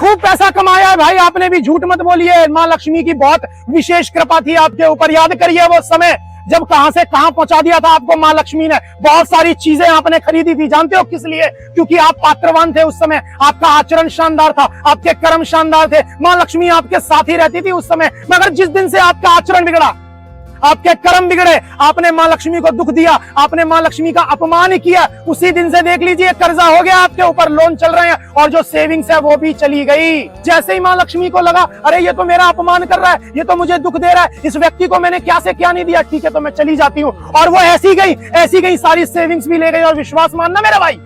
खूब पैसा कमाया है भाई, आपने भी झूठ मत बोलिए। माँ लक्ष्मी की बहुत विशेष कृपा थी आपके ऊपर। याद करिए वो समय जब कहां से कहां पहुंचा दिया था आपको माँ लक्ष्मी ने। बहुत सारी चीजें आपने खरीदी थी, जानते हो किस लिए? क्योंकि आप पात्रवान थे उस समय, आपका आचरण शानदार था, आपके कर्म शानदार थे। माँ लक्ष्मी आपके साथ ही रहती थी उस समय। मगर जिस दिन से आपका आचरण बिगड़ा, आपके कर्म बिगड़े, आपने माँ लक्ष्मी को दुख दिया, आपने माँ लक्ष्मी का अपमान किया, उसी दिन से देख लीजिए कर्जा हो गया आपके ऊपर, लोन चल रहे हैं और जो सेविंग्स है वो भी चली गई। जैसे ही माँ लक्ष्मी को लगा अरे ये तो मेरा अपमान कर रहा है, ये तो मुझे दुख दे रहा है, इस व्यक्ति को मैंने क्या से क्या नहीं दिया, ठीक है तो मैं चली जाती हूँ। और वो ऐसी गई सारी सेविंग्स भी ले गई। और विश्वास मानना मेरे भाई,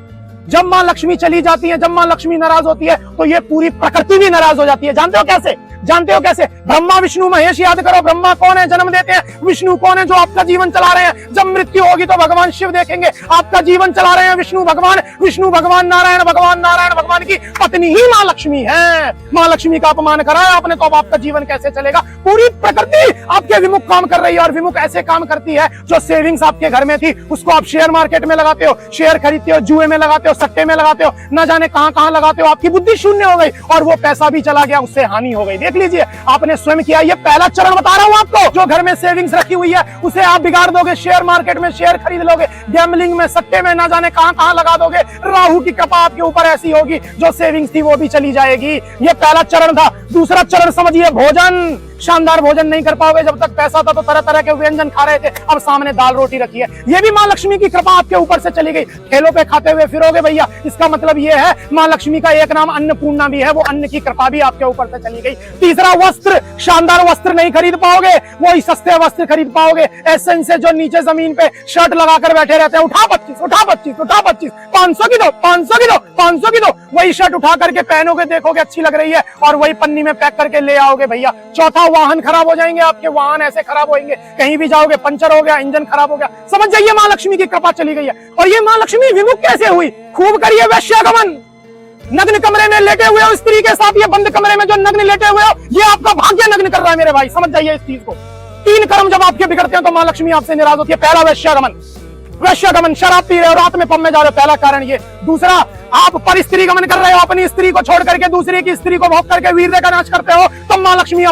जब माँ लक्ष्मी चली जाती है, जब माँ लक्ष्मी नाराज होती है तो ये पूरी प्रकृति भी नाराज हो जाती है। जानते हो कैसे? जानते हो कैसे? ब्रह्मा विष्णु महेश याद करो। ब्रह्मा कौन है? जन्म देते हैं। विष्णु कौन है? जो आपका जीवन चला रहे हैं। जब मृत्यु होगी तो भगवान शिव देखेंगे, आपका जीवन चला रहे हैं विष्णु भगवान नारायण भगवान की पत्नी ही माँ लक्ष्मी है। माँ लक्ष्मी का अपमान करा है आपने तो अब आपका जीवन कैसे चलेगा? पूरी प्रकृति आपके विमुख काम कर रही है। और विमुख ऐसे काम करती है, जो सेविंग्स आपके घर में थी उसको आप शेयर मार्केट में लगाते हो, शेयर खरीदते हो, जुए में लगाते हो, सट्टे में लगाते हो, न जाने कहां कहां लगाते हो। आपकी बुद्धि शून्य हो गई और वो पैसा भी चला गया, उससे हानि हो गई। देख लीजिए आपने स्वयं किया। ये पहला चरण बता रहा हूं आपको। जो घर में सेविंग्स रखी हुई है उसे आप बिगाड़ दोगे, शेयर मार्केट में शेयर खरीद लोगे, गैम्बलिंग में, सट्टे में, ना जाने कहां कहां लगा दोगे। राहु की कृपा आपके ऊपर ऐसी होगी, जो सेविंग्स थी वो भी चली जाएगी। ये पहला चरण था। दूसरा चरण समझिए, भोजन। शानदार भोजन नहीं कर पाओगे। जब तक पैसा था तो तरह तरह के व्यंजन खा रहे थे, अब सामने दाल रोटी रखी है। ये भी माँ लक्ष्मी की कृपा आपके ऊपर से चली गई। ठेलों पे खाते हुए फिरोगे भैया, इसका मतलब ये है माँ लक्ष्मी का एक नाम अन्नपूर्णा भी है, वो अन्न की कृपा भी आपके ऊपर से चली गई। तीसरा, वस्त्र। शानदार वस्त्र नहीं खरीद पाओगे, वही सस्ते वस्त्र खरीद पाओगे। ऐसे से जो नीचे जमीन पे शर्ट लगाकर बैठे रहते हैं, उठा 25, उठा 25, उठा 25, 500 की दो, 500 की दो, 500 की दो। वही शर्ट उठा करके पहनोगे, देखोगे अच्छी लग रही है और वही पन्नी में पैक करके ले आओगे भैया। चौथा, वाहन खराब हो जाएंगे आपके, वाहन ऐसे खराब होंगे, कहीं भी जाओगे पंचर हो गया, इंजन खराब हो गया। समझ जाइए माँ लक्ष्मी की कृपा चली गई है। और ये माँ लक्ष्मी विमुख कैसे हुई? खूब करिए वैश्यागमन। नग्न कमरे में लेटे हुए हो स्त्री के साथ, ये बंद कमरे में जो नग्न लेटे हुए हो, ये आपका भाग्य नग्न कर रहा है मेरे भाई। समझ जाइए इस चीज को। 3 कर्म जब आपके बिगड़ते हैं तो माँ लक्ष्मी आपसे नाराज होती है। पहला, वैश्यागमन, शराब पी रहे हो, रात में पब में जा रहे हो, पहला कारण ये। दूसरा, आप पर स्त्री गमन कर रहे हो, अपनी स्त्री को छोड़ करके दूसरी की स्त्री को भोग करके वीर्य का नाश करते हो, तो माँ लक्ष्मी का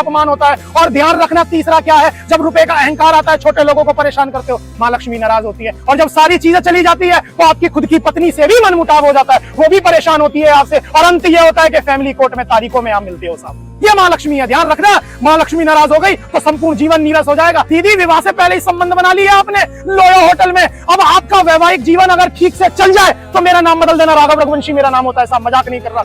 अपमान होता है। और ध्यान रखना, तीसरा क्या है? जब रुपए का अहंकार आता है, छोटे लोगों को परेशान करते हो, माँ लक्ष्मी नाराज होती है। और जब सारी चीजें चली जाती है तो आपकी खुद की पत्नी से भी मनमुटाव हो जाता है, वो भी परेशान होती है आपसे। और अंत ये होता है कि फैमिली कोर्ट में तारीखों में आप मिलते हो साहब। ये माँ लक्ष्मी है, ध्यान रखना। माँ लक्ष्मी नाराज हो गई तो संपूर्ण जीवन नीरस हो जाएगा। दीदी, विवाह से पहले ही संबंध बना लिया आपने लोयो होटल में, अब आपका वैवाहिक जीवन अगर ठीक से चल जाए तो मेरा नाम बदल देना, राघव रघुवंशी मेरा नाम होता है साहब, मजाक नहीं कर रहा।